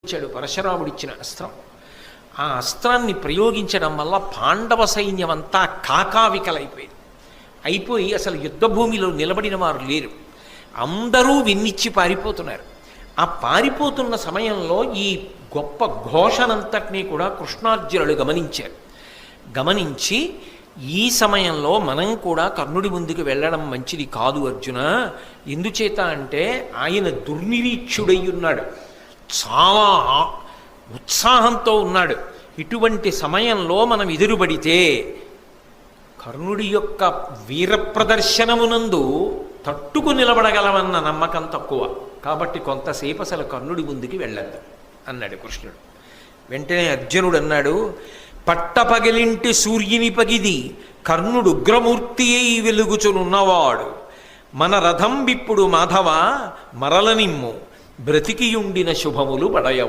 ఇచ్చాడు పరశురాముడిచ్చిన అస్త్రం. ఆ అస్త్రాన్ని ప్రయోగించడం వల్ల పాండవ సైన్యం అంతా కాకావికలైపోయింది. అయిపోయి అసలు యుద్ధభూమిలో నిలబడిన వారు లేరు, అందరూ విన్నిచ్చి పారిపోతున్నారు. ఆ పారిపోతున్న సమయంలో ఈ గొప్ప ఘోషనంతటినీ కూడా కృష్ణార్జునులు గమనించారు. గమనించి ఈ సమయంలో మనం కూడా కర్ణుడి ముందుకు వెళ్ళడం మంచిది కాదు అర్జున, ఎందుచేత అంటే ఆయన దుర్నిరీక్షుడై ఉన్నాడు, చాలా ఉత్సాహంతో ఉన్నాడు. ఇటువంటి సమయంలో మనం ఎదురుబడితే కర్ణుడి యొక్క వీర ప్రదర్శనమునందు తట్టుకు నిలబడగలమన్న నమ్మకం తక్కువ, కాబట్టి కొంతసేపు అసలు కర్ణుడి ముందుకి వెళ్ళద్దు అన్నాడు కృష్ణుడు. వెంటనే అర్జునుడు అన్నాడు, పట్టపగిలింటి సూర్యుని పగిది కర్ణుడు ఉగ్రమూర్తి అయి వెలుగుచునున్నవాడు, మన రథం విప్పుడు మాధవ మరలనిమ్ము బ్రతికియుండిన శుభములు పడయవు.